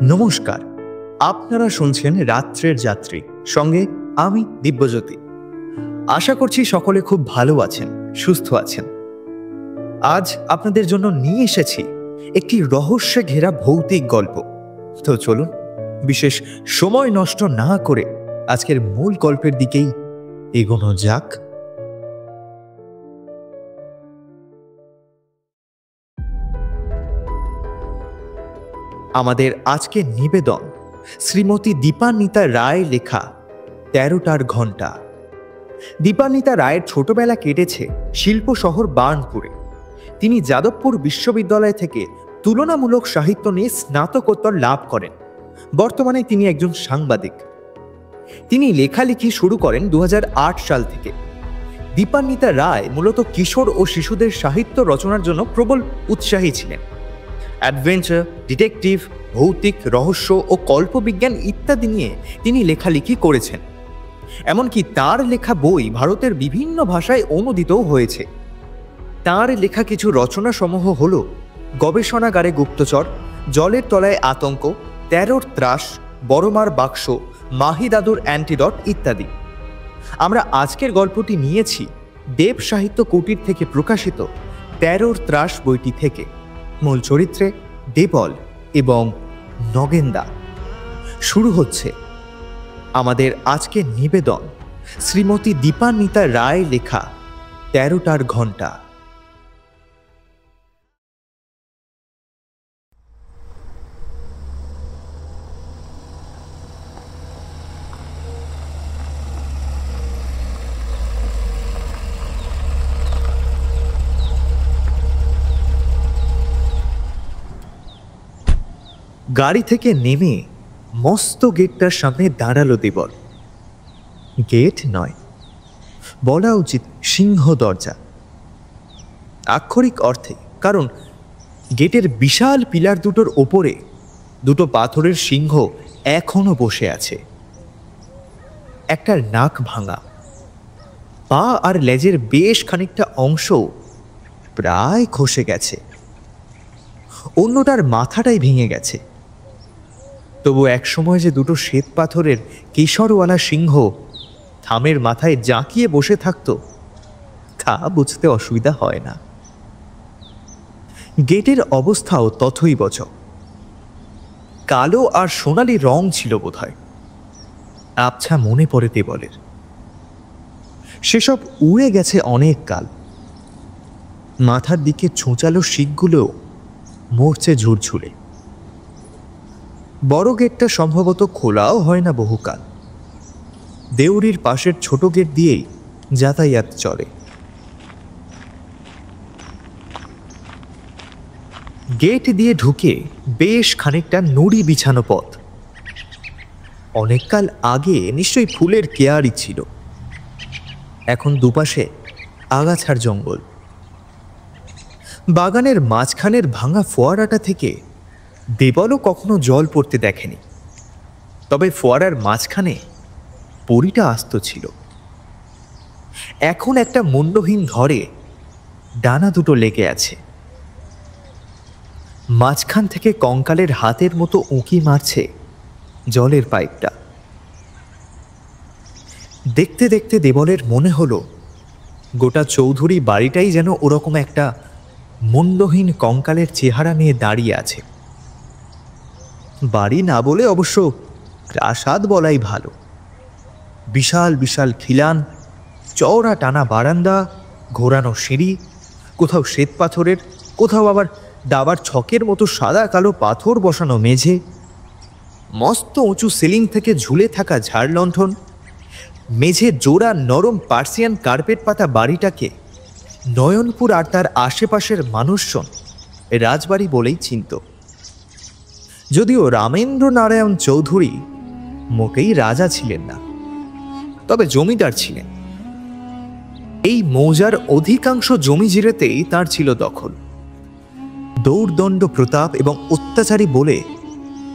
নমস্কার, আপনারা শুনছেন রাত্রের যাত্রী, সঙ্গে আমি দিব্যজ্যোতি। আশা করছি সকলে খুব ভালো আছেন, সুস্থ আছেন। আজ আপনাদের জন্য নিয়ে এসেছি একটি রহস্যে ঘেরা ভৌতিক গল্প। তো চলুন বিশেষ সময় নষ্ট না করে আজকের মূল গল্পের দিকেই এগোনো যাক। আমাদের আজকের নিবেদন শ্রীমতী দীপান্বিতা রায় লেখা ১৩টার ঘণ্টা। দীপান্বিতা রায়ের ছোটবেলা কেটেছে শিল্প শহর বার্নপুরে। তিনি যাদবপুর বিশ্ববিদ্যালয় থেকে তুলনামূলক সাহিত্য নিয়ে স্নাতকোত্তর লাভ করেন। বর্তমানে তিনি একজন সাংবাদিক। তিনি লেখালেখি শুরু করেন ২০০৮ সাল থেকে। দীপান্বিতা রায় মূলত কিশোর ও শিশুদের সাহিত্য রচনার জন্য প্রবল উৎসাহী ছিলেন। অ্যাডভেঞ্চার, ডিটেকটিভ, ভৌতিক, রহস্য ও কল্পবিজ্ঞান ইত্যাদি নিয়ে তিনি লেখালেখি করেছেন। এমনকি তার লেখা বই ভারতের বিভিন্ন ভাষায় অনুদিতও হয়েছে। তার লেখা কিছু রচনা সমূহ হল গবেষণাগারে গুপ্তচর, জলের তলায় আতঙ্ক, ১৩র ত্রাস, বড়মার বাক্স, মাহি দাদুর অ্যান্টিডট ইত্যাদি। আমরা আজকের গল্পটি নিয়েছি দেব সাহিত্য কুটির থেকে প্রকাশিত ১৩র ত্রাস বইটি থেকে। মূল চরিত্রে দেবল এবং নগেন্দা। শুরু হচ্ছে আমাদের আজকের নিবেদন শ্রীমতী দীপান্বিতা রায় লেখা ১৩টার ঘণ্টা। গাড়ি থেকে নেমে মস্ত গেটটার সামনে দাঁড়ালো দেবল। গেট নয়, বলা উচিত সিংহ দরজা, আক্ষরিক অর্থে, কারণ গেটের বিশাল পিলার দুটোর ওপরে দুটো পাথরের সিংহ এখনো বসে আছে। একটার নাক ভাঙা, পা আর লেজের বেশ খানিকটা অংশ প্রায় খসে গেছে, অন্যটার মাথাটাই ভেঙে গেছে। তবু একসময় যে দুটো শ্বেত পাথরের কেশরওয়ালা সিংহ থামের মাথায় জাঁকিয়ে বসে থাকত, তা বুঝতে অসুবিধা হয় না। গেটের অবস্থাও তথৈবচ। কালো আর সোনালি রং ছিল বোধহয়। আবছা মনে পড়ে দেবলের। সেসব উড়ে গেছে অনেক কাল। মাথার দিকে ছোঁচালো শিকগুলো মরছে ঝুরঝুরে। বড় গেটটা সম্ভবত খোলাও হয় না বহুকাল। দেউরির পাশের ছোট গেট দিয়েই যাতায়াত চলে। গেট দিয়ে ঢুকে বেশ খানিকটা নুড়ি বিছানো পথ। অনেককাল আগে নিশ্চয়ই ফুলের কেয়ারি ছিল। এখন দুপাশে আগাছার জঙ্গল। বাগানের মাঝখানের ভাঙা ফোয়ারাটা থেকে দেবলও কখনো জল পড়তে দেখেনি। তবে ফোয়ারার মাঝখানে পরিটা আস্ত ছিল। এখন একটা মুন্ডহীন ধরে ডানা দুটো লেগে আছে। মাঝখান থেকে কঙ্কালের হাতের মতো উঁকি মারছে জলের পাইপটা। দেখতে দেখতে দেবলের মনে হলো গোটা চৌধুরী বাড়িটাই যেন ওরকম একটা মুন্ডহীন কঙ্কালের চেহারা নিয়ে দাঁড়িয়ে আছে। বাড়ি না বলে অবশ্য প্রাসাদ বলাই ভালো। বিশাল বিশাল খিলান, চওড়া টানা বারান্দা, ঘোরানো সিঁড়ি, কোথাও শ্বেত পাথরের, কোথাও আবার দাবার ছকের মতো সাদা কালো পাথর বসানো মেঝে, মস্ত উঁচু সিলিং থেকে ঝুলে থাকা ঝাড় লণ্ঠন, মেঝে জোড়া নরম পার্সিয়ান কার্পেট পাতা বাড়িটাকে নয়নপুর আর তার আশেপাশের মানুষজন রাজবাড়ি বলেই চিনত। যদিও রামেন্দ্র নারায়ণ চৌধুরী মোটেই রাজা ছিলেন না, তবে জমিদার ছিলেন। এই মৌজার অধিকাংশ জমি জিরেতেই তার ছিল দখল। দৌর্দণ্ড প্রতাপ এবং অত্যাচারী বলে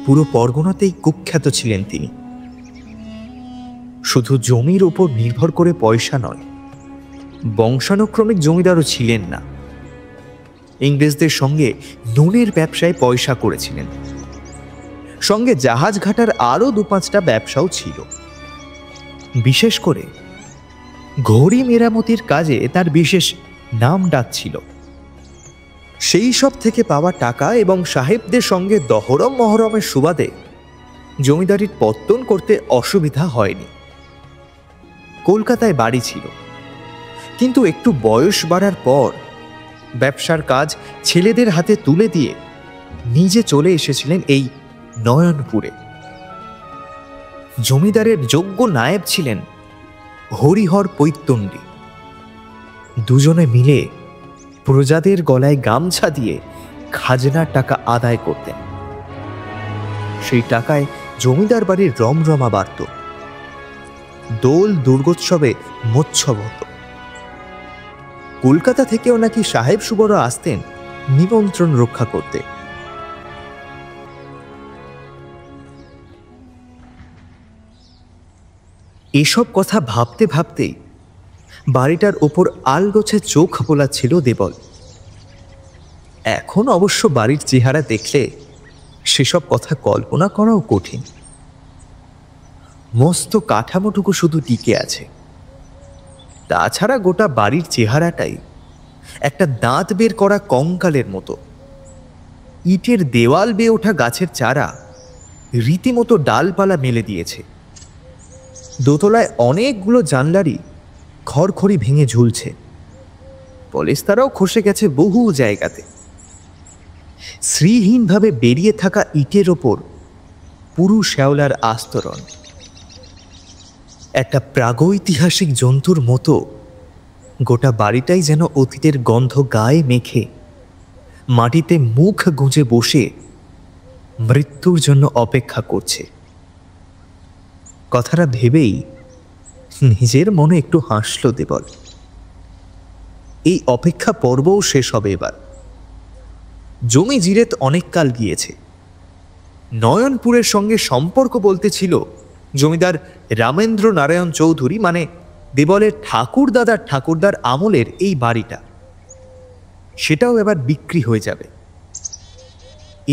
পুরো পরগনাতেই কুখ্যাত ছিলেন তিনি। শুধু জমির উপর নির্ভর করে পয়সা নয়, বংশানুক্রমিক জমিদারও ছিলেন না। ইংরেজদের সঙ্গে নুনের ব্যবসায় পয়সা করেছিলেন। সঙ্গে জাহাজ ঘাটার আরও 2-5টা ব্যবসাও ছিল। বিশেষ করে ঘড়ি মেরামতির কাজে তার বিশেষ নাম ডাক ছিল। সেই সব থেকে পাওয়া টাকা এবং সাহেবদের সঙ্গে দহরম মহরমের সুবাদে জমিদারির পত্তন করতে অসুবিধা হয়নি। কলকাতায় বাড়ি ছিল, কিন্তু একটু বয়স বাড়ার পর ব্যবসার কাজ ছেলেদের হাতে তুলে দিয়ে নিজে চলে এসেছিলেন এই নয়নপুরে। জমিদারের যোগ্য নায়েব ছিলেন হরিহর পৈতণ্ডী। দুজনে মিলে প্রজাদের গলায় গামছা দিয়ে খাজনার টাকা আদায় করতেন। সেই টাকায় জমিদার বাড়ির রমরমা বাড়ত। দোল দুর্গোৎসবে মোৎসব হতো। কলকাতা থেকেও নাকি সাহেব সুবরা আসতেন নিমন্ত্রণ রক্ষা করতে। এসব কথা ভাবতে ভাবতেই বাড়িটার ওপর আলগোছে চোখ বোলাচ্ছিল দেবল। এখন অবশ্য বাড়ির চেহারা দেখলে সেসব কথা কল্পনা করাও কঠিন। মস্ত কাঠামোটুকু শুধু টিকে আছে। তাছাড়া গোটা বাড়ির চেহারাটাই একটা দাঁত বের করা কঙ্কালের মতো। ইটের দেওয়াল বেয়ে ওঠা গাছের চারা রীতিমতো ডালপালা মেলে দিয়েছে। দোতলায় অনেকগুলো জানলারই খড়খড়ি ভেঙে ঝুলছে। পলেস্তারাও খসে গেছে বহু জায়গাতে। শ্রীহীনভাবে বেরিয়ে থাকা ইটের ওপর পুরু শ্যাওলার আস্তরণ। একটা প্রাগৈতিহাসিক জন্তুর মতো গোটা বাড়িটাই যেন অতীতের গন্ধ গায়ে মেখে মাটিতে মুখ গুঁজে বসে মৃত্যুর জন্য অপেক্ষা করছে। কথাটা ভেবেই নিজের মনে একটু হাসল দেবল। এই অপেক্ষা পর্বও শেষ হবে এবার। জমি জিরেত অনেককাল গিয়েছে। নয়নপুরের সঙ্গে সম্পর্ক বলতে ছিল জমিদার রামেন্দ্র নারায়ণ চৌধুরী, মানে দেবলের ঠাকুরদার আমলের এই বাড়িটা। সেটাও এবার বিক্রি হয়ে যাবে।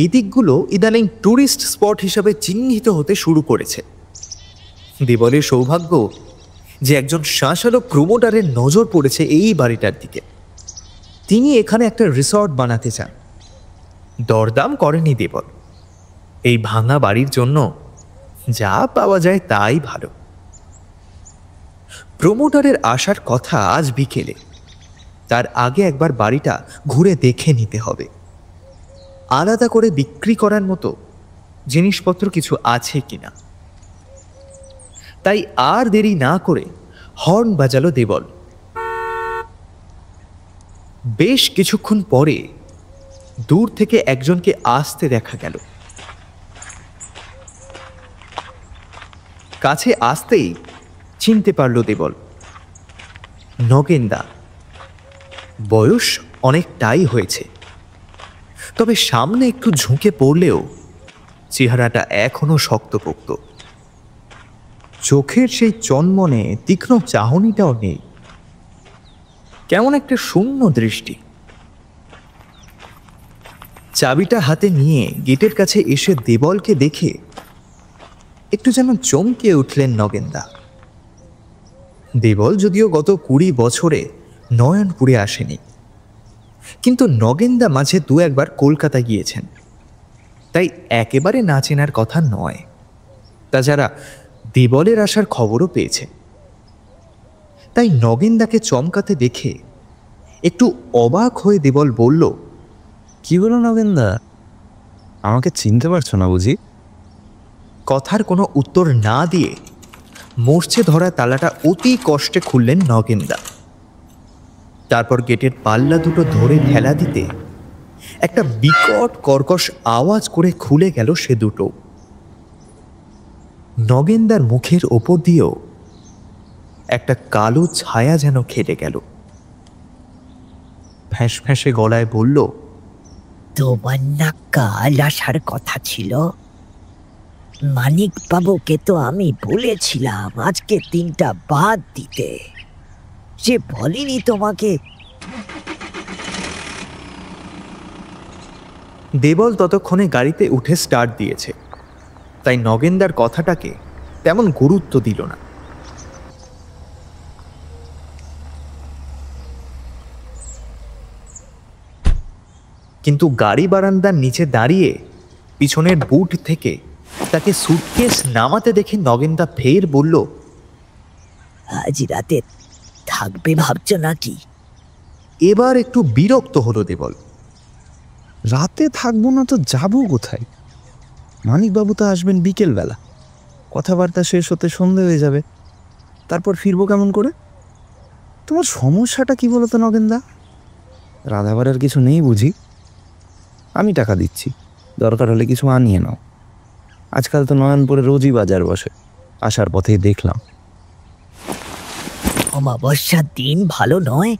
এই দিকগুলো ইদানিং ট্যুরিস্ট স্পট হিসাবে চিহ্নিত হতে শুরু করেছে। দেবলের সৌভাগ্য যে একজন শাসালো প্রমোটারের নজর পড়েছে এই বাড়িটার দিকে। তিনি এখানে একটা রিসর্ট বানাতে চান। দরদাম করেনি দেবল। এই ভাঙা বাড়ির জন্য যা পাওয়া যায় তাই ভালো। প্রমোটারের আসার কথা আজ বিকেলে। তার আগে একবার বাড়িটা ঘুরে দেখে নিতে হবে। আলাদা করে বিক্রি করার মতো জিনিসপত্র কিছু আছে কিনা। তাই আর দেরি না করে হর্ন বাজালো দেবল। বেশ কিছুক্ষণ পরে দূর থেকে একজনকে আসতে দেখা গেল। কাছে আসতেই চিনতে পারল দেবল। নগেনদা। বয়স অনেকটাই হয়েছে, তবে সামনে একটু ঝুঁকে পড়লেও চেহারাটা এখনো শক্তপোক্ত। চোখের সেই চনমনে তীক্ষ্ণ চাহনিটাও নেই। কেমন একটা শূন্য দৃষ্টি। চাবিটা হাতে নিয়ে গেটের কাছে এসে দেবলকে দেখে একটু যেন চমকে উঠলেন নগেনদা। দেবল যদিও গত 20 বছরে নয়নপুরে আসেনি, কিন্তু নগেনদা মাঝে 2-1 বার কলকাতা গিয়েছেন, তাই একেবারে না চেনার কথা নয়। তাছাড়া দেবলের আসার খবরও পেয়েছে। তাই নগেনদাকে চমকাতে দেখে একটু অবাক হয়ে দেবল বলল, কি হলো নগেনদা, আমাকে চিনতে পারছো না বুঝি? কথার কোনো উত্তর না দিয়ে মরচে ধরা তালাটা অতি কষ্টে খুললেন নগেনদা। তারপর গেটের পাল্লা দুটো ধরে ঠেলা দিতে একটা বিকট কর্কশ আওয়াজ করে খুলে গেল সে দুটো। নগেনদার মুখের ওপর দিয়েও একটা কালো ছায়া যেন খেটে গেল। ফ্যাঁস ফ্যাঁসে গলায় বলল, তোমার না কাল আসার কথা ছিল? মানিক বাবুকে তো আমি বলেছিলাম আজকে 3টা বাদ দিতে। সে বলেনি তোমাকে? দেবল ততক্ষণে গাড়িতে উঠে স্টার্ট দিয়েছে, তাই নগেনদার কথাটাকে তেমন গুরুত্ব দিল না। কিন্তু গাড়ি বারান্দার নিচে দাঁড়িয়ে পিছনের বুট থেকে তাকে সুটকেস নামাতে দেখে নগেনদা ফের বলল, আজ রাতে থাকবে ভাবছো নাকি? এবার একটু বিরক্ত হলো দেবল। রাতে থাকবো না তো যাবো কোথায়? মানিকবাবু তো আসবেন বিকেলবেলা, কথাবার্তা শেষ হতে সন্ধে হয়ে যাবে, তারপর ফিরবো কেমন করে? তোমার সমস্যাটা কি বলো তো নগেনদা? রাধাবারের কিছু নেই বুঝি? আমি টাকা দিচ্ছি, দরকার হলে কিছু আনিয়ে নাও। আজকাল তো নয়নপুরে রোজই বাজার বসে, আসার পথেই দেখলাম। অমাবস্যার দিন ভালো নয়,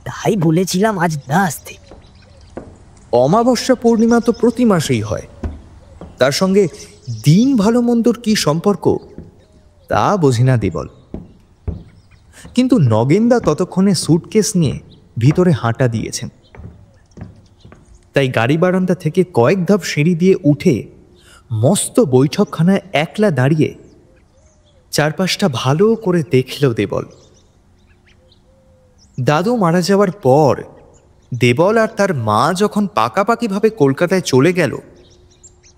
তাই বলেছিলাম আজ না আসতে। অমাবস্যা পূর্ণিমা তো প্রতি মাসেই হয়, তার সঙ্গে দিন ভালো মন্দর কি সম্পর্ক তা বুঝি না দেবল। কিন্তু নগেনদা ততক্ষণে সুটকেস নিয়ে ভিতরে হাঁটা দিয়েছেন, তাই গাড়ি বারান্দা থেকে কয়েক ধাপ সিঁড়ি দিয়ে উঠে মস্ত বৈঠকখানায় একলা দাঁড়িয়ে চারপাশটা ভালো করে দেখল দেবল। দাদু মারা যাওয়ার পর দেবল আর তার মা যখন পাকাপাকিভাবে কলকাতায় চলে গেল,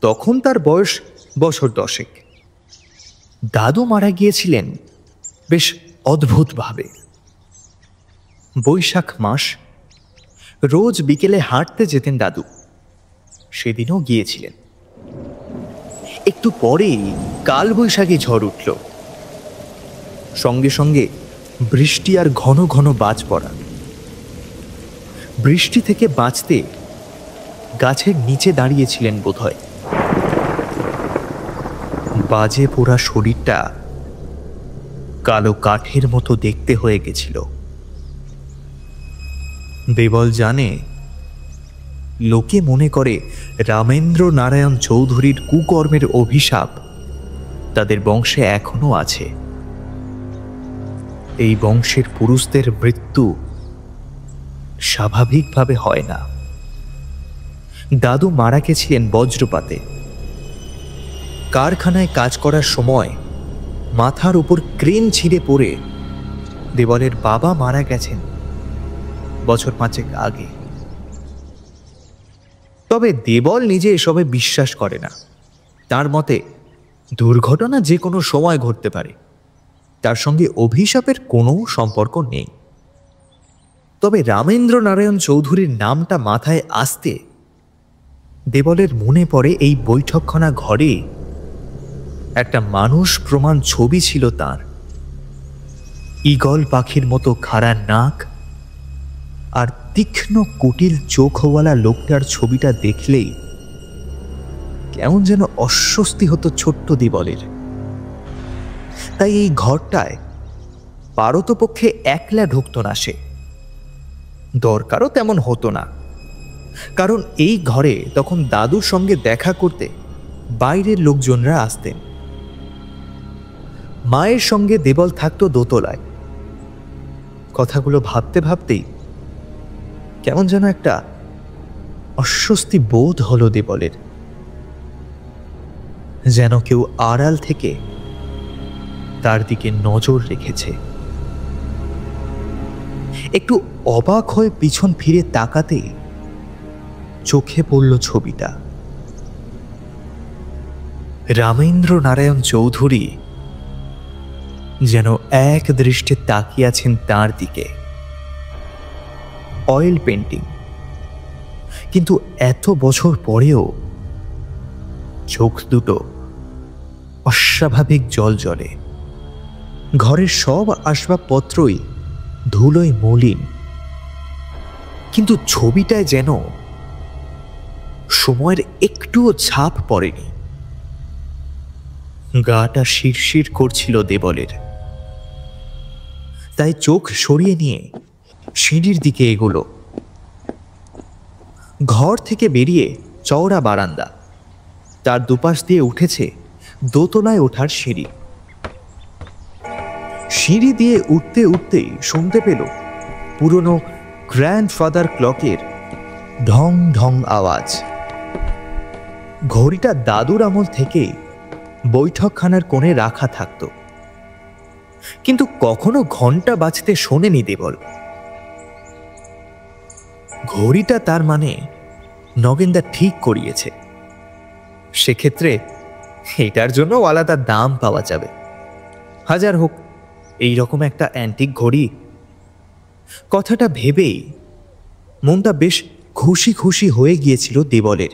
তখন তার বয়স বছর 10। দাদু মারা গিয়েছিলেন বেশ অদ্ভুতভাবে। বৈশাখ মাস, রোজ বিকেলে হাঁটতে যেতেন দাদু, সেদিনও গিয়েছিলেন। একটু পরেই কালবৈশাখী ঝড় উঠল, সঙ্গে সঙ্গে বৃষ্টি আর ঘন ঘন বাজ পড়া। বৃষ্টি থেকে বাঁচতে গাছের নিচে দাঁড়িয়েছিলেন বোধহয়। বাজে পোড়া শরীরটা কালো কাঠের মতো দেখতে হয়ে গেছিল। দেবল জানে, লোকে মনে করে রামেন্দ্র নারায়ণ চৌধুরীর কুকর্মের অভিশাপ তাদের বংশে এখনো আছে। এই বংশের পুরুষদের মৃত্যু স্বাভাবিকভাবে হয় না। দাদু মারা গেছিলেন বজ্রপাতে। কারখানায় কাজ করার সময় মাথার উপর ক্রেন ছিঁড়ে পড়ে দেবলের বাবা মারা গেছেন বছর 5 আগে। তবে দেবল নিজে এসবে বিশ্বাস করে না। তার মতে দুর্ঘটনা যে কোনো সময় ঘটতে পারে, তার সঙ্গে অভিশাপের কোনো সম্পর্ক নেই। তবে রামেন্দ্র নারায়ণ চৌধুরীর নামটা মাথায় আসতে দেবলের মনে পড়ে এই বৈঠকখানা ঘরে একটা মানুষ প্রমাণ ছবি ছিল তার। ঈগল পাখির মতো খাড়া নাক আর তীক্ষ্ণ কুটিল চোখওয়ালা লোকটার ছবিটা দেখলেই কেমন যেন অস্বস্তি হতো ছোট্ট দেবলের। তাই এই ঘরটায় পারতপক্ষে একলা ঢুকত না সে, দরকারও তেমন হতো না, কারণ এই ঘরে তখন দাদুর সঙ্গে দেখা করতে বাইরের লোকজনরা আসতেন। মায়ের সঙ্গে দেবল থাকতো দোতলায়। কথাগুলো ভাবতে ভাবতেই কেমন যেন একটা অস্বস্তি বোধ হলো দেবলের, যেন কেউ আড়াল থেকে তার দিকে নজর রেখেছে। একটু অবাক হয়ে পিছন ফিরে তাকাতে চোখে পড়ল ছবিটা। রামেন্দ্র নারায়ণ চৌধুরী যেন এক দৃষ্টে তাকিয়ে আছেন তার দিকে। অয়েল পেন্টিং, কিন্তু এত বছর পরেও চোখ দুটো অস্বাভাবিক জ্বলজ্বলে। ঘরের সব আসবাবপত্রই ধুলোয় মলিন, কিন্তু ছবিটায় যেন সময়ের একটুও ছাপ পড়েনি। গাটা শিরশির করছিল দেবলের, তাই চোখ সরিয়ে নিয়ে সিঁড়ির দিকে এগোলো। ঘর থেকে বেরিয়ে চওড়া বারান্দা, তার দুপাশ দিয়ে উঠেছে দোতলায় ওঠার সিঁড়ি। সিঁড়ি দিয়ে উঠতে উঠতেই শুনতে পেল পুরনো গ্র্যান্ডফাদার ক্লকের ঢং ঢং আওয়াজ। ঘড়িটা দাদুর আমল থেকে বৈঠকখানার কোণে রাখা থাকত, কিন্তু কখনো ঘন্টা বাজতে শোনেনি দেবল। ঘড়িটা তার মানে নগেনদা ঠিক করিয়েছে, সেক্ষেত্রে এটার জন্য আলাদা দাম পাওয়া যাবে। হাজার হোক এইরকম একটা অ্যান্টিক ঘড়ি। কথাটা ভেবেই মনটা বেশ খুশি খুশি হয়ে গিয়েছিল দেবলের।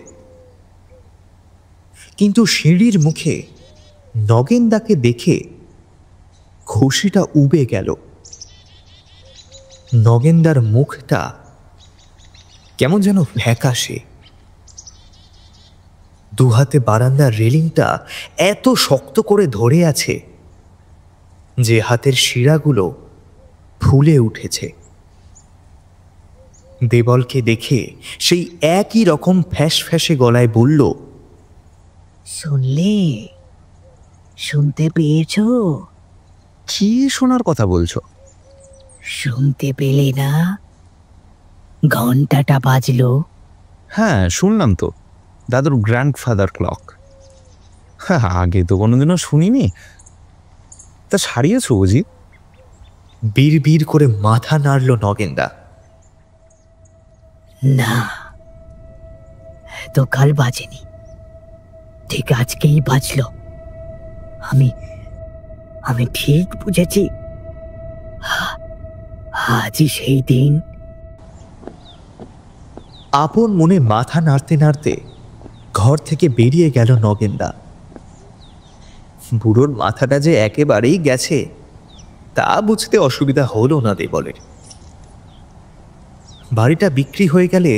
কিন্তু সিঁড়ির মুখে নগেনদাকে দেখে খুশিটা উবে গেল। নগেনদার মুখটা কেমন যেন ফ্যাকাশে, দুহাতে বারান্দার রেলিংটা এত শক্ত করে ধরে আছে যে হাতের শিরাগুলো ফুলে উঠেছে। দেবলকে দেখে সেই একই রকম ফ্যাস ফ্যাসে গলায় বলল, শুনলে? শুনতে পেয়েছ? কি শোনার কথা বলছো? শুনতে পেলে না? ঘন্টাটা বাজলো। হ্যাঁ, শুনলাম তো, দাদুর গ্র্যান্ডফাদার ক্লক। হ্যাঁ, আগে তো কোনোদিনও শুনিনি। তা সারিয়েছ বুঝি? বীর বীর করে মাথা নাড়ল নগেনদা। না, তো কাল বাজেনি, ঠিক আজকেই বাজলো। আমি আমি ঠিক বুঝেছি, আজই সেই দিন। আপন মনে মাথা নাড়তে নাড়তে ঘর থেকে বেরিয়ে গেল নগেনদা। বুড়োর মাথাটা যে একেবারেই গেছে তা বুঝতে অসুবিধা হলো না দেবলের। বাড়িটা বিক্রি হয়ে গেলে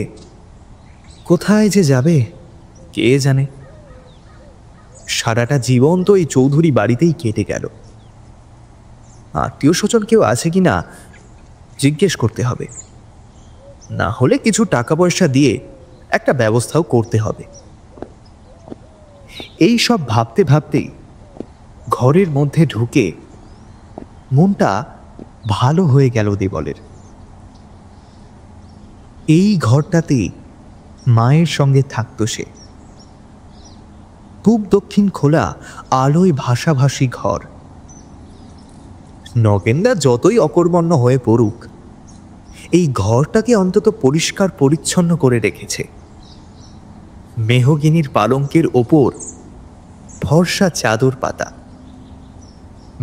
কোথায় যে যাবে কে জানে। সারাটা জীবন তো এই চৌধুরী বাড়িতেই কেটে গেল। আত্মীয় স্বজন কেউ আছে কিনা জিজ্ঞেস করতে হবে, না হলে কিছু টাকা পয়সা দিয়ে একটা ব্যবস্থাও করতে হবে। এই সব ভাবতে ভাবতেই ঘরের মধ্যে ঢুকে মনটা ভালো হয়ে গেল দেবলের। এই ঘরটাতেই মায়ের সঙ্গে থাকত সে। পূব দক্ষিণ খোলা আলোয় ভাসাভাসি ঘর। নগেনদা যতই অকর্মণ্য হয়ে পড়ুক, এই ঘরটাকে অন্তত পরিষ্কার পরিচ্ছন্ন করে রেখেছে। মেহগিনির পালঙ্কের ওপর ফর্সা চাদর পাতা,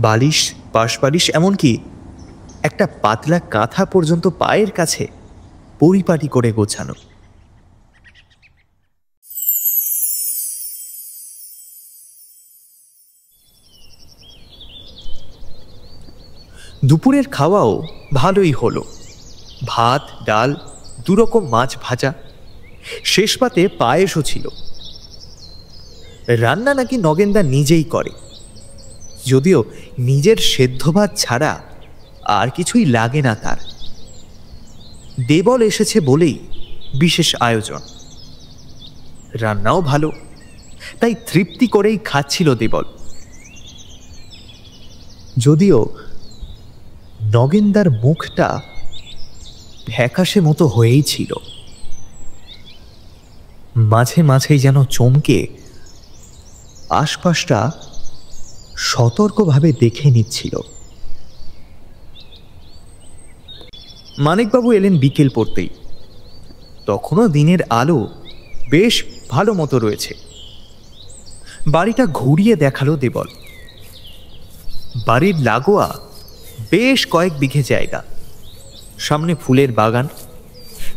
বালিশ, পাশবালিশ, এমনকি একটা পাতলা কাঁথা পর্যন্ত পায়ের কাছে পরিপাটি করে গোছানো। দুপুরের খাওয়াও ভালোই হলো। ভাত, ডাল, দুরকম মাছ ভাজা, শেষ পাতে পায়েসও ছিল। রান্না নাকি নগেনদা নিজেই করে, যদিও নিজের সেদ্ধ ভাত ছাড়া আর কিছুই লাগে না তার। দেবল এসেছে বলেই বিশেষ আয়োজন। রান্নাও ভালো, তাই তৃপ্তি করেই খাচ্ছিল দেবল। যদিও নগেনদার মুখটা ফ্যাকাশে মতো হয়েই ছিল, মাঝে মাঝেই যেন চমকে আশপাশটা সতর্কভাবে দেখে নিচ্ছিল। মানিকবাবু এলেন বিকেল পড়তেই। তখনও দিনের আলো বেশ ভালো মতো রয়েছে। বাড়িটা ঘুরিয়ে দেখালো দেবল। বাড়ির লাগোয়া বেশ কয়েক বিঘে জায়গা, সামনে ফুলের বাগান,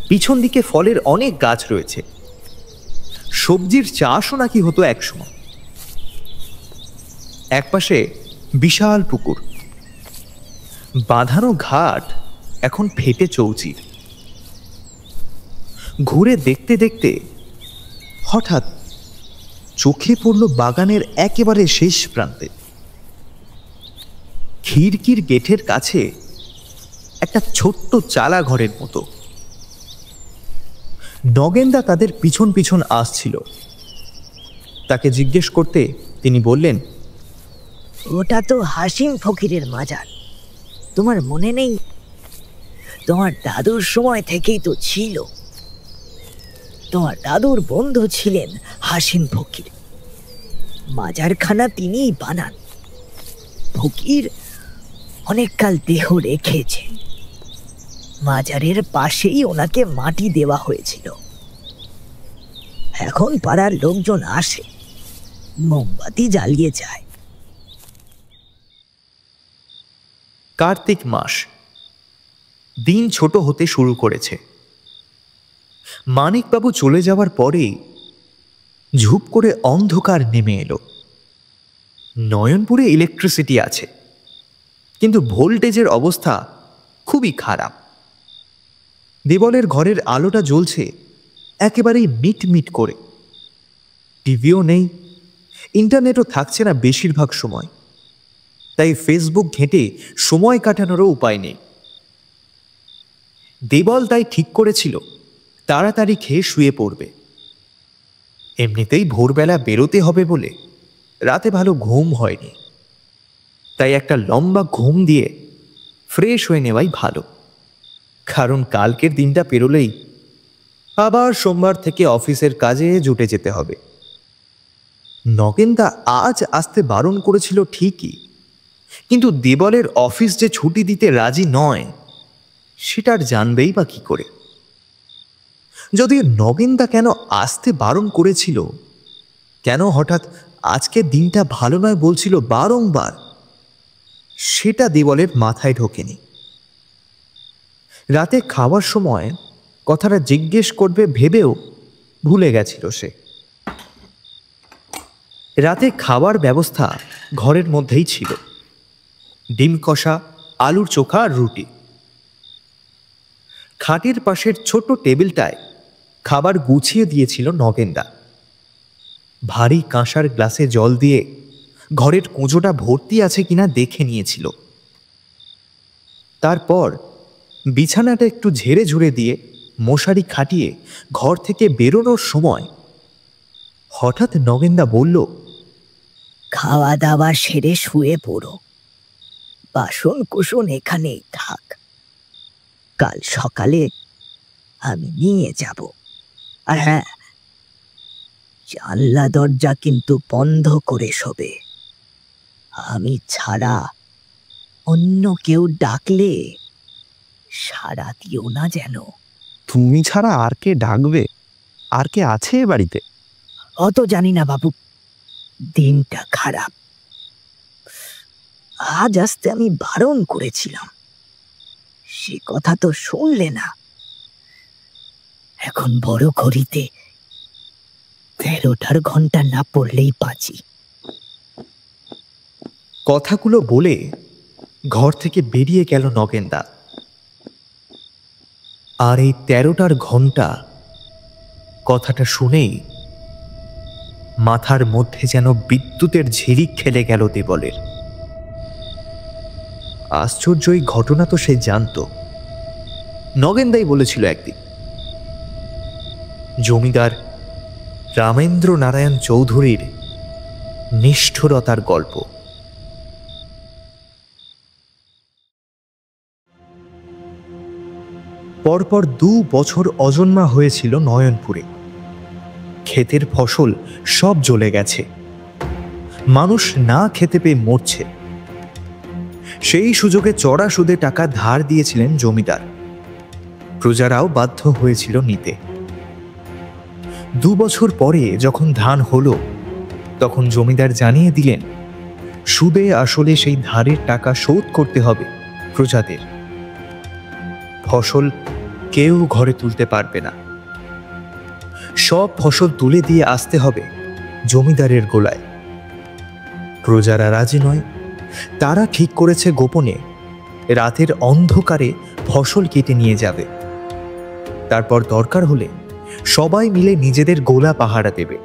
পিছন দিকে ফলের অনেক গাছ রয়েছে। সবজির চাষও নাকি হতো একসময়। একপাশে বিশাল পুকুর, বাঁধানো ঘাট এখন ফেটে চৌচির। ঘুরে দেখতে দেখতে হঠাৎ চোখে পড়ল বাগানের একেবারে শেষ প্রান্তে খিড়কির গেটের কাছে একটা ছোট্ট চালা ঘরের মতো। নগেনদা তাদের পিছন পিছন আসছিল। তাকে জিজ্ঞেস করতে তিনি বললেন, ওটা তো হাসিম ফকিরের মাজার, তোমার মনে নেই? তোমার দাদুর সময় থেকেই তো ছিল। তোমার দাদুর বন্ধু ছিলেন হাসিম ফকির। মাজারখানা তিনিই বানান। ফকির অনেককাল দেহ রেখেছেন। মাজারের পাশেই ওনাকে মাটি দেওয়া হয়েছিল। এখন পাড়ার লোকজন আসে, মোমবাতি জ্বালিয়ে যায়। কার্তিক মাস। দিন ছোট হতে শুরু করেছে। মানিকবাবু চলে যাওয়ার পরেই ঝুপ করে অন্ধকার নেমে এলো। নয়নপুরে ইলেকট্রিসিটি আছে, কিন্তু ভোল্টেজের অবস্থা খুবই খারাপ। দেবলের ঘরের আলোটা জ্বলছে একেবারেই মিটমিট করে। টিভিও নেই, ইন্টারনেটও থাকছে না বেশিরভাগ সময়। তাই ফেসবুক ঘেঁটে সময় কাটানোরও উপায় নেই। দেবল তাই ঠিক করেছিল তাড়াতাড়ি খেয়ে শুয়ে পড়বে। এমনিতেই ভোরবেলা বেরোতে হবে বলে রাতে ভালো ঘুম হয়নি। তাই একটা লম্বা ঘুম দিয়ে ফ্রেশ হয়ে নেওয়াই ভালো, কারণ কালকের দিনটা পেরোলেই আবার সোমবার থেকে অফিসের কাজে জুটে যেতে হবে। নগেনদা আজ আসতে বারণ করেছিল ঠিকই, কিন্তু দেবলের অফিস যে ছুটি দিতে রাজি নয় সেটা আর জানবেই বা কি করে। যদি নগেনদা কেন আসতে বারণ করেছিল, কেন হঠাৎ আজকের দিনটা ভালো নয় বলছিল বারংবার, সেটা দেবলের মাথায় ঢোকেনি। রাতে খাওয়ার সময় কথাটা জিজ্ঞেস করবে ভেবেও ভুলে গেছিল সে। রাতে খাওয়ার ব্যবস্থা ঘরের মধ্যেই ছিল, ডিম কষা, আলুর চোখা আর রুটি। খাটের পাশের ছোট টেবিলটায় খাবার গুছিয়ে দিয়েছিল নগেনদা। ভারী কাঁসার গ্লাসে জল দিয়ে ঘরের কুঁজোটা ভর্তি আছে কিনা দেখে নিয়েছিল। তারপর বিছানাটা একটু ঝেড়ে ঝুড়ে দিয়ে মশারি খাটিয়ে ঘর থেকে বেরোনোর সময় হঠাৎ নগেনদা বলল, খাওয়া দাওয়া সেরে শুয়ে পড়ো, বাসন কুসন এখানেই থাক, কাল সকালে আমি নিয়ে যাব। আর হ্যাঁ, জানলা দরজা কিন্তু বন্ধ করে শোবে। আমি ছাড়া অন্য কেউ ডাকলে সাড়া দিও না যেন। তুমি ছাড়া আর কে ডাকবে? আর কে আছে এ বাড়িতে? অত জানি না বাবু, দিনটা খারাপ। আজ আসতে আমি বারণ করেছিলাম, সে কথা তো শুনলে না। এখন বড় ঘড়িতে 13টার ঘন্টা না পড়লেই বাঁচি। কথাগুলো বলে ঘর থেকে বেরিয়ে গেল নগেনদা। আর এই 13টার ঘন্টা কথাটা শুনেই মাথার মধ্যে যেন বিদ্যুতের ঝিলিক খেলে গেল দেবলের। আশ্চর্য এই ঘটনা তো সে জানত। নগেনদাই বলেছিল একদিন, জমিদার রামেন্দ্র নারায়ণ চৌধুরীর নিষ্ঠুরতার গল্প। পরপর 2 বছর অজন্মা হয়েছিল নয়নপুরে। ক্ষেতের ফসল সব জ্বলে গেছে, মানুষ না খেতে পেয়ে মরছে। সেই সুযোগে চড়া সুদে টাকা ধার দিয়েছিলেন জমিদার, প্রজারাও বাধ্য হয়েছিল নিতে। 2 বছর পরে যখন ধান হলো, তখন জমিদার জানিয়ে দিলেন সুদে আসলে সেই ধারের টাকা শোধ করতে হবে প্রজাদের। ফসল কেউ ঘরে তুলতে পারবে না, সব ফসল তুলে দিয়ে আসতে হবে জমিদারের গোলায়। প্রজারা রাজি নয়। তারা ঠিক করেছে গোপনে রাতের অন্ধকারে ফসল কেটে নিয়ে যাবে। তারপর দরকার হলে সবাই মিলে নিজেদের গোলা পাহারা দেবে।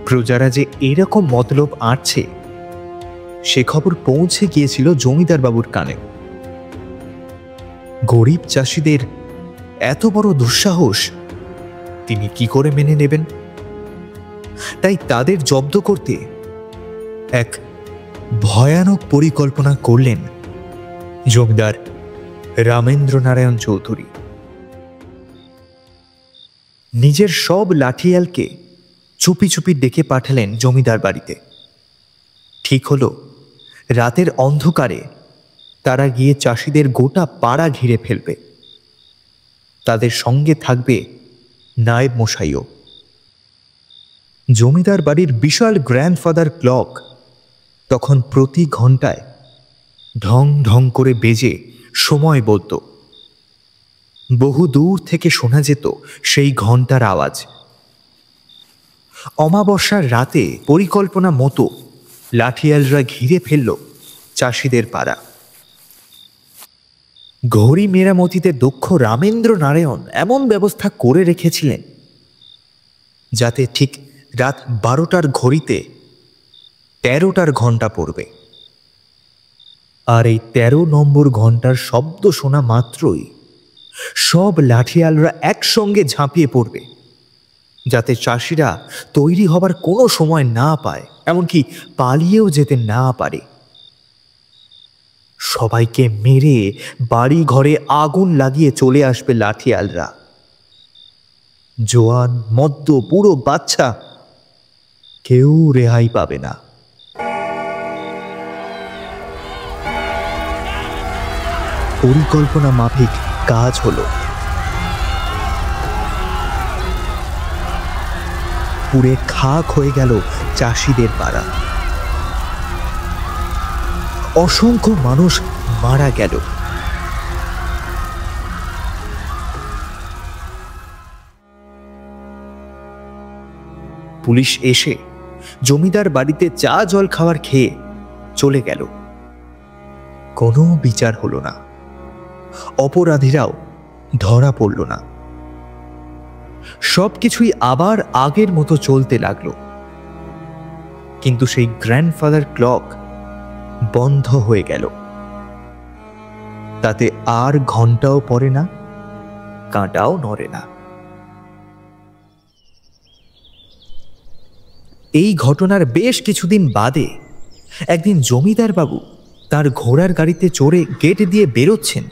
প্রজারা যে এরকম মতলব আঁটছে সে খবর পৌঁছে গিয়েছিল জমিদার বাবুর কানে। গরিব চাষিদের এত বড় দুঃসাহস তিনি কি করে মেনে নেবেন? তাই তাদের জব্দ করতে এক ভয়ানক পরিকল্পনা করলেন জমিদার রামেন্দ্র নারায়ণ চৌধুরী। নিজের সব লাঠিয়ালকে চুপি চুপি ডেকে পাঠালেন জমিদার বাড়িতে। ঠিক হলো রাতের অন্ধকারে তারা গিয়ে চাষিদের গোটা পাড়া ঘিরে ফেলবে। তাদের সঙ্গে থাকবে নায়েব মশাইও। জমিদার বাড়ির বিশাল গ্র্যান্ডফাদার ক্লক তখন প্রতি ঘন্টায় ঢং ঢং করে বেজে সময় বলতো। বহু দূর থেকে শোনা যেত সেই ঘন্টার আওয়াজ। অমাবস্যার রাতে পরিকল্পনা মতো লাঠিয়ালরা ঘিরে ফেলল চাষিদের পাড়া। ঘড়ি মেরামতিতে দক্ষ রামেন্দ্র নারায়ণ এমন ব্যবস্থা করে রেখেছিলেন যাতে ঠিক রাত 12টার ঘড়িতে 13টার ঘন্টা পড়বে। আর এই 13 নম্বর ঘন্টার শব্দ শোনা মাত্রই সব লাঠিয়ালরা একসঙ্গে ঝাঁপিয়ে পড়বে, যাতে চাষিরা তৈরি হবার কোনো সময় না পায়, এমনকি পালিয়েও যেতে না পারে। সবাইকে মেরে বাড়ি ঘরে আগুন লাগিয়ে চলে আসবে লাঠিয়ালরা। জোয়ান, মদ্য, বুড়ো, বাচ্চা কেউ রেহাই পাবে না। পরিকল্পনা মাফিক কাজ হলো। পুড়ে খাক হয়ে গেল চাষিদের পাড়া। অসংখ্য মানুষ মারা গেল। পুলিশ এসে জমিদার বাড়িতে চা জল খাবার খেয়ে চলে গেল। কোনো বিচার হলো না, অপরাধীরাও ধরা পড়ল না। সবকিছুই আবার আগের মতো চলতে লাগলো। কিন্তু সেই গ্র্যান্ডফাদার ক্লক বন্ধ হয়ে গেল। তাতে আর ঘন্টাও পড়ে না, কাঁটাও নড়ে না। এই ঘটনার বেশ কিছুদিন বাদে একদিন জমিদার বাবু তার ঘোড়ার গাড়িতে চড়ে গেট দিয়ে বেরোচ্ছেন।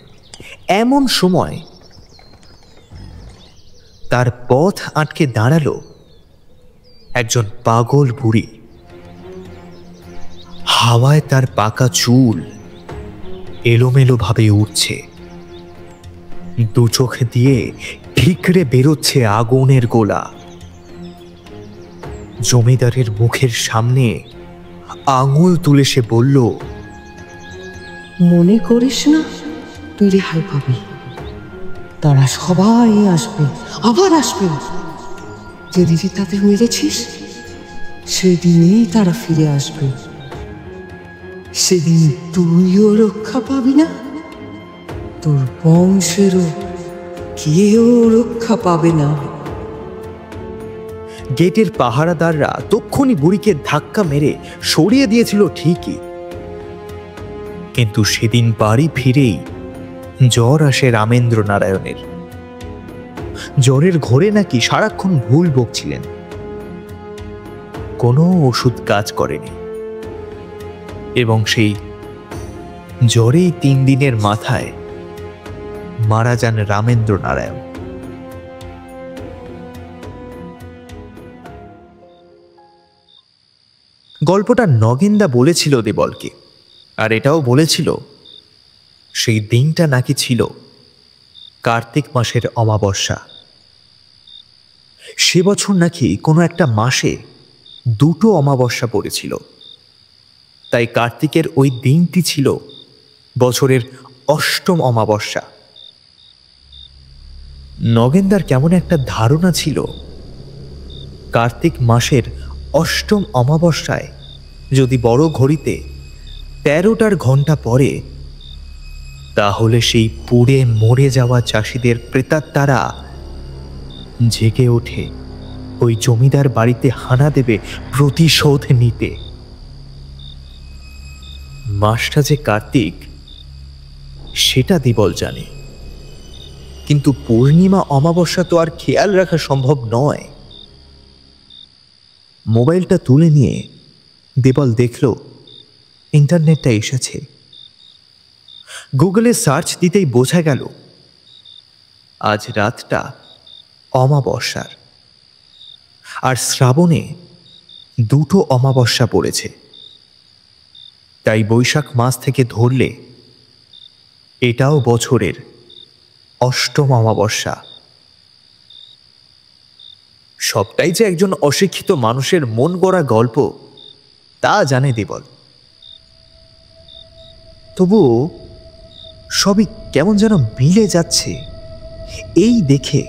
এমন সময় তার পথ আটকে দাঁড়ালো একজন পাগল বুড়ি। হাওয়ায় তার পাকা চুল এলোমেলো ভাবে উঠছে, দু চোখ দিয়ে ঠিকরে বেরোচ্ছে আগুনের গোলা। জমিদারের মুখের সামনে আঙুল তুলে সে বলল, মনে করিস না তুই রেহাই পাবি। তারা সবাই আসবে, আবার আসবে। যেদিনই তাদের মেরেছিস সেদিনই তারা ফিরে আসবে। সেদিন তুইও রক্ষা পাবি না, তোর বংশেরও কেউ রক্ষা পাবে না। গেটের পাহারাদাররা তক্ষুনি বুড়িকে ধাক্কা মেরে সরিয়ে দিয়েছিল ঠিকই, কিন্তু সেদিন বাড়ি ফিরেই জ্বর আসে রামেন্দ্র নারায়ণের। জ্বরের ঘোরে নাকি সারাক্ষণ ভুল বকছিলেন। কোনো ওষুধ কাজ করেনি এবং সেই জ্বরেই 3 দিনের মাথায় মারা যান রামেন্দ্র নারায়ণ। গল্পটা নগেনদা বলেছিল দেবলকে, আর এটাও বলেছিল সেই দিনটা নাকি ছিল কার্তিক মাসের অমাবস্যা। সে বছর নাকি কোনো একটা মাসে 2টো অমাবস্যা পড়েছিল, তাই কার্তিকের ওই দিনটি ছিল বছরের 8ম অমাবস্যা। নগেনদার কেমন একটা ধারণা ছিল কার্তিক মাসের 8ম অমাবস্যায় যদি বড় ঘড়িতে 13টার ঘন্টা পড়ে, তাহলে সেই পুড়ে মরে যাওয়া চাষিদের প্রেতাত্মারা জেগে ওঠে ওই জমিদার বাড়িতে হানা দেবে প্রতিশোধ নিতে। মাসটা যে কার্তিক সেটা দেবল জানে, কিন্তু পূর্ণিমা অমাবস্যা তো আর খেয়াল রাখা সম্ভব নয়। মোবাইলটা তুলে নিয়ে দেবল দেখল ইন্টারনেটটা এসেছে। গুগলে সার্চ দিতেই বোঝা গেল আজ রাতটা অমাবস্যার। আর শ্রাবণে 2টো অমাবস্যা পড়েছে, তাই বৈশাখ মাস থেকে ধরলে এটাও বছরের 8ম অমাবস্যা। সবটাই যে একজন অশিক্ষিত মানুষের মন গড়া গল্প তা জানে দেবল। তবুও সবই কেমন যেন মিলে যাচ্ছে এই দেখে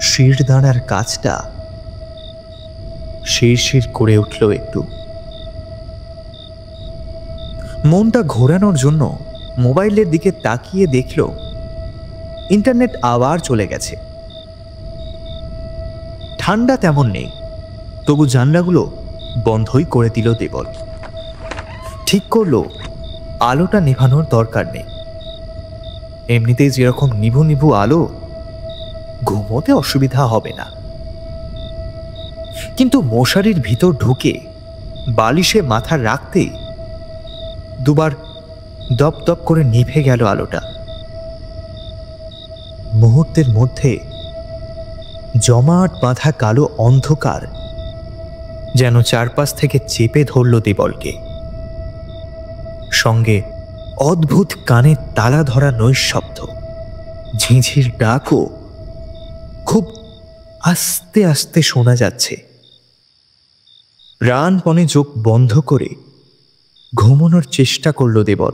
শিরদাঁড়ার কাজটা শিরশির করে উঠল একটু। মনটা ঘোরানোর জন্য মোবাইলের দিকে তাকিয়ে দেখল ইন্টারনেট আবার চলে গেছে। ঠান্ডা তেমন নেই, তবু জানলাগুলো বন্ধই করে দিল দেবল। ঠিক করলো আলোটা নেভানোর দরকার নেই, এমনিতেই যেরকম নিভু নিভু আলো, ঘুমোতে অসুবিধা হবে না। কিন্তু মশারির ভিতর ঢুকে বালিশে মাথা রাখতেই দুবার দপ দপ করে নিভে গেল আলোটা। মুহূর্তের মধ্যে জমাট বাঁধা কালো অন্ধকার যেন চারপাশ থেকে চেপে ধরল দেবলকে। সঙ্গে অদ্ভুত কানে তালা ধরা নৈশব্দ, ঝিঁঝির ডাকও খুব আস্তে আস্তে শোনা যাচ্ছে। প্রাণপণে চোখ বন্ধ করে ঘুমানোর চেষ্টা করল দেবল।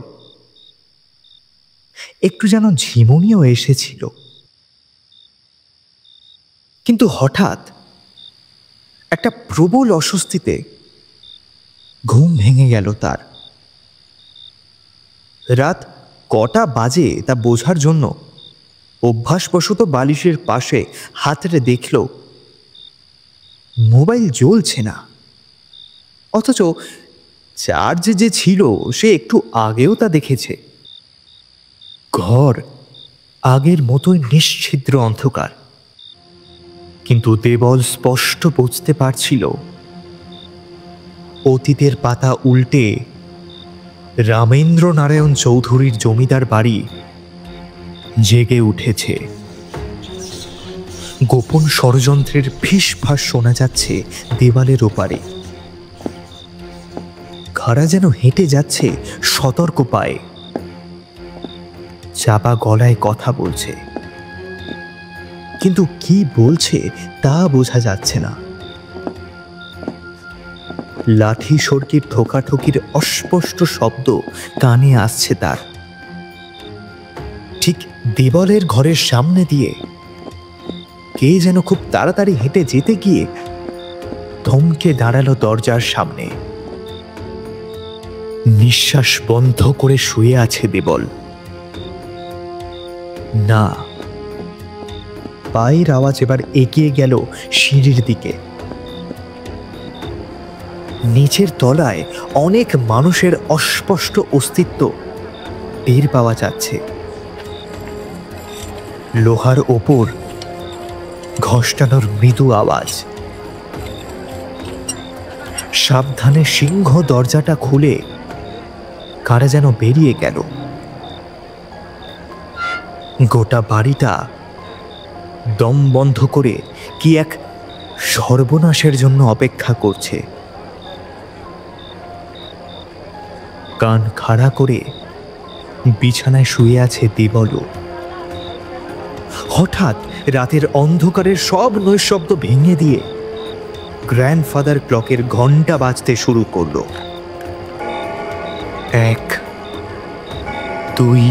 একটু যেন ঝিমুনিও এসেছিল, কিন্তু হঠাৎ একটা প্রবল অস্বস্তিতে ঘুম ভেঙে গেল তার। রাত কটা বাজে তা বোঝার জন্য অভ্যাসবশত বালিশের পাশে হাতড়ে দেখল মোবাইল জ্বলছে না, অথচ চার্জ যে ছিল সে একটু আগেও তা দেখেছে। ঘর আগের মতোই নিশ্ছিদ্র অন্ধকার, কিন্তু দেবল স্পষ্ট বুঝতে পারছিল অতীতের পাতা উল্টে রামেন্দ্র নারায়ণ চৌধুরীর জমিদার বাড়ি জেগে উঠেছে। গোপন ষড়যন্ত্রের ফিসফাস শোনা যাচ্ছে দেওয়ালের ওপারে। কারা যেন হেঁটে যাচ্ছে সতর্ক পায়ে, চাপা গলায় কথা বলছে, কিন্তু কি বলছে তা বোঝা যাচ্ছে না। লাঠি সড়কির ঠোকাঠুকির অস্পষ্ট শব্দ কানে আসছে তার। ঠিক দেবলের ঘরের সামনে দিয়ে কে যেন খুব তাড়াতাড়ি হেঁটে যেতে গিয়ে থমকে দাঁড়ালো দরজার সামনে। নিঃশ্বাস বন্ধ করে শুয়ে আছে দেবল। না, পায়ের আওয়াজ এবার এগিয়ে গেল সিঁড়ির দিকে। নিচের তলায় অনেক মানুষের অস্পষ্ট অস্তিত্ব টের পাওয়া যাচ্ছে। লোহার ওপর ঘষ্টানোর মৃদু আওয়াজ। সাবধানে সিংহ দরজাটা খুলে কারা যেন বেরিয়ে গেল। গোটা বাড়িটা দম বন্ধ করে কি এক সর্বনাশের জন্য অপেক্ষা করছে। কান খাড়া করে বিছানায় শুয়ে আছে দেবল। হঠাৎ রাতের অন্ধকারের সব নৈশব্দ ভেঙে দিয়ে গ্র্যান্ডফাদার ক্লকের ঘন্টা বাজতে শুরু করল। 1, 2,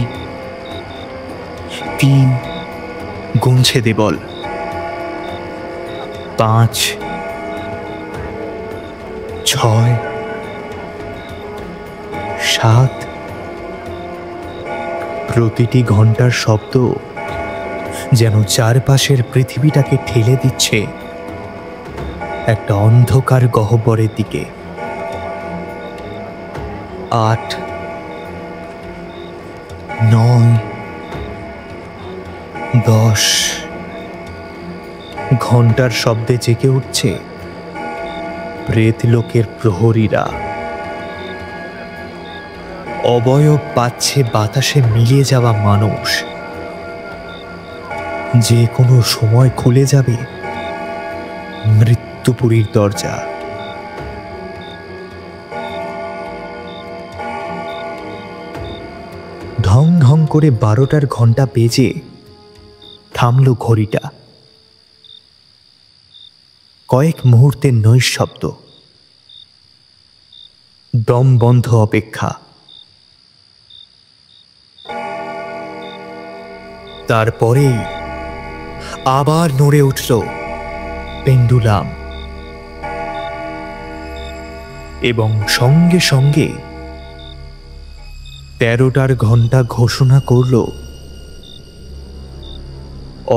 3 গুনছে দেবল। 5, 6, 7। প্রতিটি ঘন্টার শব্দ যেন চারপাশের পৃথিবীটাকে ঠেলে দিচ্ছে একটা অন্ধকার গহ্বরের দিকে। 8, 9, 10। ঘন্টার শব্দে জেগে উঠছে প্রেত লোকের প্রহরীরা। অবয়ব পাচ্ছে বাতাসে মিলিয়ে যাওয়া মানুষ। যে কোনো সময় খুলে যাবে মৃত্যুপুরীর দরজা। ঢং ঢং করে 12টার ঘন্টা বেজে থামল ঘড়িটা। কয়েক মুহূর্তের নৈঃশব্দ, দম বন্ধ অপেক্ষা। তারপরেই আবার নড়ে উঠল পেন্ডুলাম, এবং সঙ্গে সঙ্গে 13টার ঘন্টা ঘোষণা করল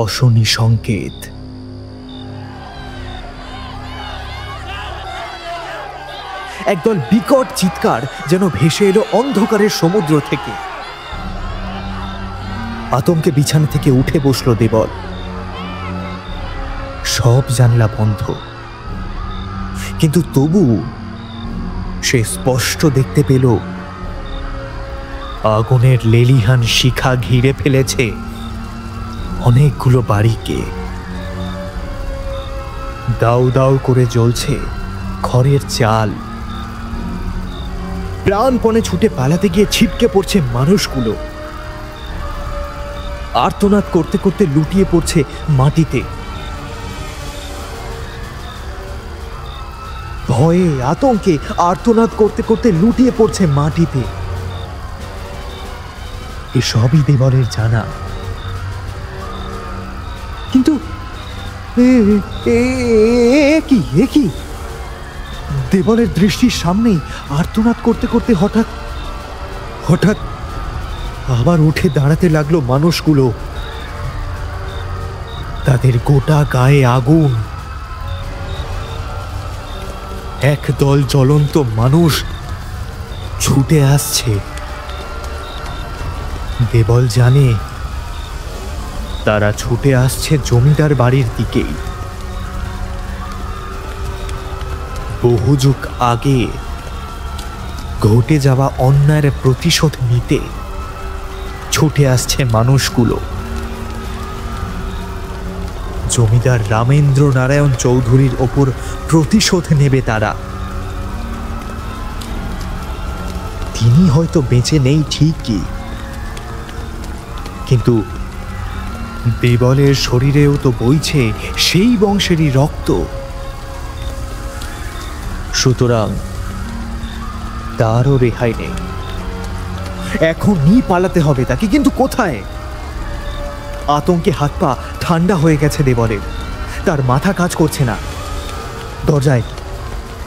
অশনি সংকেত। একদল বিকট চিৎকার যেন ভেসে এলো অন্ধকারের সমুদ্র থেকে। আতঙ্কে বিছানা থেকে উঠে বসল দেবল। সব জানলা বন্ধ, কিন্তু তবু সে স্পষ্ট দেখতে পেল আগুনের লেলিহান শিখা ঘিরে ফেলেছে অনেকগুলো বাড়িকে। দাউ দাউ করে জ্বলছে খড়ের চাল। প্রাণপণে ছুটে পালাতে গিয়ে ছিটকে পড়ছে মানুষগুলো। আর্তনাদ করতে করতে লুটিয়ে পড়ছে মাটিতে। ভয়ে আতঙ্কে আর্তনাদ করতে করতে লুটিয়ে পড়ছে মাটিতে। এসবই দেবলের জানা, কিন্তু কি দেবলের দৃষ্টির সামনেই আর্তনাদ করতে করতে হঠাৎ হঠাৎ আবার উঠে দাঁড়াতে লাগলো মানুষগুলো। তাদের গোটা গায়ে আগুন। একদল জ্বলন্ত মানুষ ছুটে আসছে। দেবল জানে তারা ছুটে আসছে জমিদার বাড়ির দিকেই। বহু যুগ আগে ঘটে যাওয়া অন্যায়ের প্রতিশোধ নিতে ছুটে আসছে মানুষগুলো। জমিদার রামেন্দ্র নারায়ণ চৌধুরীর ওপর প্রতিশোধ নেবে তারা। তিনি হয়তো বেঁচে নেই ঠিকই, কিন্তু দেবলের শরীরেও তো বইছে সেই বংশেরই রক্ত। সুতরাং তারও রেহাই নেই। এখনই পালাতে হবে তাকে, কিন্তু কোথায়? আতঙ্কে হাত পা ঠান্ডা হয়ে গেছে দেবলের। তার মাথা কাজ করছে না। দরজায়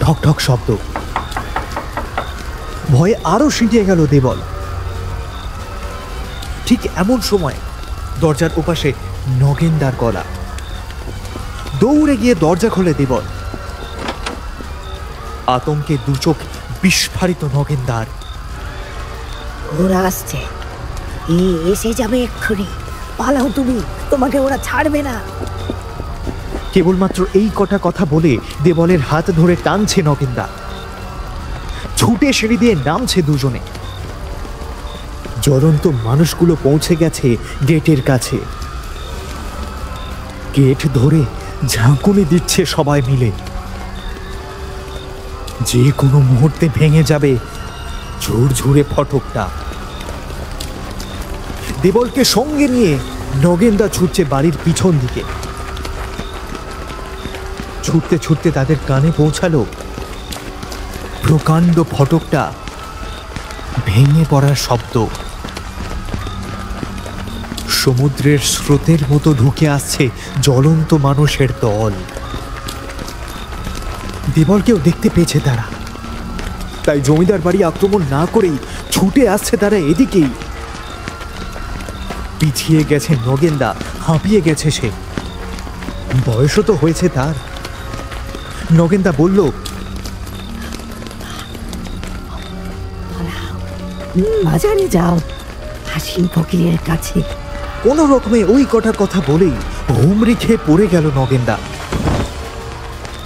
ঠক ঠক শব্দ। ভয়ে আরো সিঁটিয়ে গেল দেবল। ঠিক এমন সময় দরজার ওপাশে নগেনদার গলা। দৌড়ে গিয়ে দরজা খোলে দেবল। আতঙ্কে দুচোখ বিস্ফারিত নগেনদার। ওরা আসছে, এসে যাবে এক্ষুনি, পালাও তুমি, তোমাকে ওরা ছাড়বে না। কেবলমাত্র এই কটা কথা বলে দেবলের হাত ধরে টানছে নগেনদা। ছুটে সিঁড়ি দিয়ে নামছে দুজনে। জ্বলন্ত মানুষগুলো পৌঁছে গেছে গেটের কাছে। গেট ধরে ঝাঁকুনি দিচ্ছে সবাই মিলে। যে কোনো মুহূর্তে ভেঙে যাবে ঝুরঝুরে ফটকটা। দেবলকে সঙ্গে নিয়ে নগেনদা ছুটছে বাড়ির পিছন দিকে। ছুটতে ছুটতে তাদের কানে পৌঁছালো প্রকাণ্ড ফটকটা ভেঙে পড়ার শব্দ। সমুদ্রের স্রোতের মতো ঢুকে আসছে জ্বলন্ত মানুষের দল। দেবলকেও দেখতে পেয়েছে তারা, তাই জমিদার বাড়ি আক্রমণ না করেই ছুটে আসছে তারা এদিকেই। পিছিয়ে গেছে নগেনদা, হাঁপিয়ে গেছে সে। বয়সও তো হয়েছে তার। নগেনদা বলল, বাজারে যাও, হাসি ফকিরের কাছে। কোন রকমে ওই কটা কথা বলেই হুমড়ি খেয়ে পড়ে গেল নগেনদা।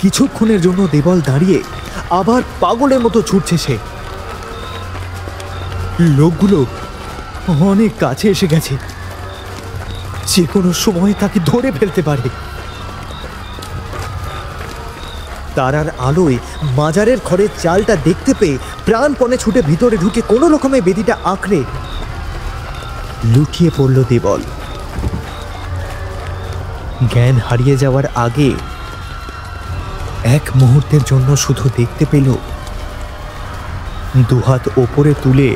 কিছুক্ষণের জন্য দেবল দাঁড়িয়ে আবার পাগলের মতো ছুটছে সে। লোকগুলো অনেক কাছে এসে গেছে। যে কোনো সময় তাকে ধরে ফেলতে পারে। তারার আলোয় মাজারের ঘরের চালটা দেখতে পেয়ে প্রাণপণে ছুটে ভিতরে ঢুকে কোনো রকমে বেদিটা আঁকড়ে লুটিয়ে পড়ল দেবল। জ্ঞান হারিয়ে যাওয়ার আগে এক মুহূর্তের জন্য শুধু দেখতে পেল দুহাত ওপরে তুলে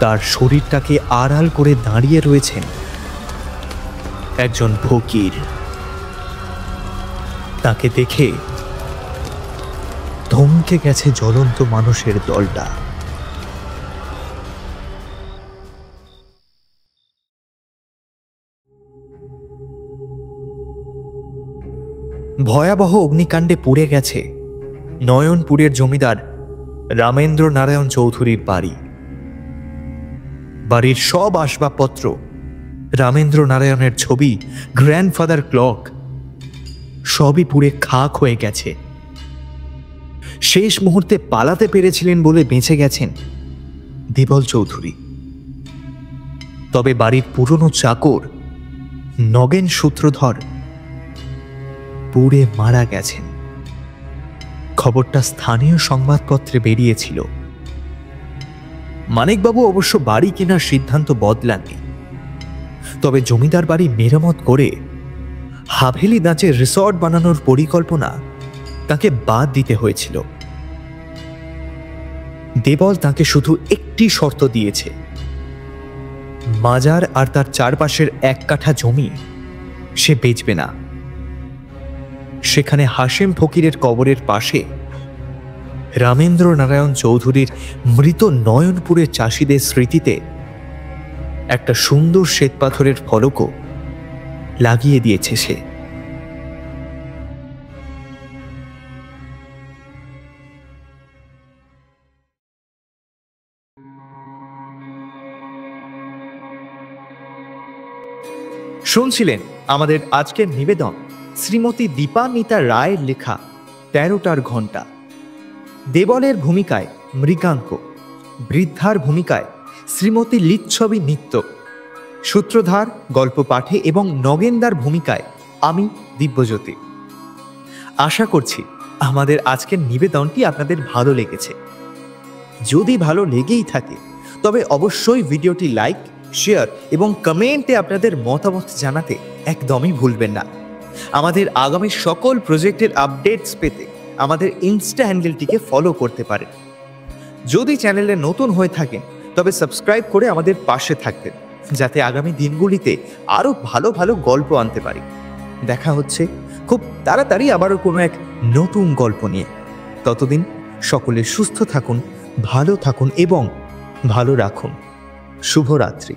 তার শরীরটাকে আড়াল করে দাঁড়িয়ে রয়েছেন একজন ফকির। তাকে দেখে থমকে গেছে জ্বলন্ত মানুষের দলটা। ভয়াবহ অগ্নিকাণ্ডে পুড়ে গেছে নয়নপুরের জমিদার রামেন্দ্র নারায়ণ চৌধুরীর বাড়ি। বাড়ির সব আসবাবপত্র, রামেন্দ্র নারায়ণের ছবি, গ্র্যান্ডফাদার ক্লক সবই পুড়ে খাক হয়ে গেছে। শেষ মুহূর্তে পালাতে পেরেছিলেন বলে বেঁচে গেছেন দেবল চৌধুরী। তবে বাড়ির পুরনো চাকর নগেন সূত্রধর পুড়ে মারা গেছেন। খবরটা স্থানীয় সংবাদপত্রে বেরিয়েছিল। মানিকবাবু অবশ্য বাড়ি কেনার সিদ্ধান্ত বদলাননি, তবে জমিদার বাড়ি মেরামত করে হাভেলি দাঁচে রিসর্ট বানানোর পরিকল্পনা তাকে বাদ দিতে হয়েছিল। দেবল তাকে শুধু একটি শর্ত দিয়েছে, মাজার আর তার চারপাশের 1 কাঠা জমি সে বেচবে না। সেখানে হাশেম ফকিরের কবরের পাশে রামেন্দ্র নারায়ণ চৌধুরীর মৃত নয়নপুরের চাষিদের স্মৃতিতে একটা সুন্দর শ্বেতপাথরের ফলকও লাগিয়ে দিয়েছে সে। শুনছিলেন আমাদের আজকের নিবেদন শ্রীমতী দীপান্বিতা রায়ের লেখা 13টার ঘণ্টা। দেবলের ভূমিকায় মৃগাঙ্ক, বৃদ্ধার ভূমিকায় শ্রীমতী লিচ্ছবি নিত্য, সূত্রধার, গল্প পাঠে এবং নগেনদার ভূমিকায় আমি দিব্যজ্যোতি। আশা করছি আমাদের আজকের নিবেদনটি আপনাদের ভালো লেগেছে। যদি ভালো লেগেই থাকে তবে অবশ্যই ভিডিওটি লাইক, শেয়ার এবং কমেন্টে আপনাদের মতামত জানাতে একদমই ভুলবেন না। আমাদের আগামী সকল প্রজেক্টের আপডেটস পেতে আমাদের ইনস্টা হ্যান্ডেলটিকে ফলো করতে পারেন। যদি চ্যানেলে নতুন হয়ে থাকেন তবে সাবস্ক্রাইব করে আমাদের পাশে থাকবেন, যাতে আগামী দিনগুলিতে আরও ভালো ভালো গল্প আনতে পারি। দেখা হচ্ছে খুব তাড়াতাড়ি আবারও কোনো এক নতুন গল্প নিয়ে। ততদিন সকলে সুস্থ থাকুন, ভালো থাকুন এবং ভালো রাখুন। শুভরাত্রি।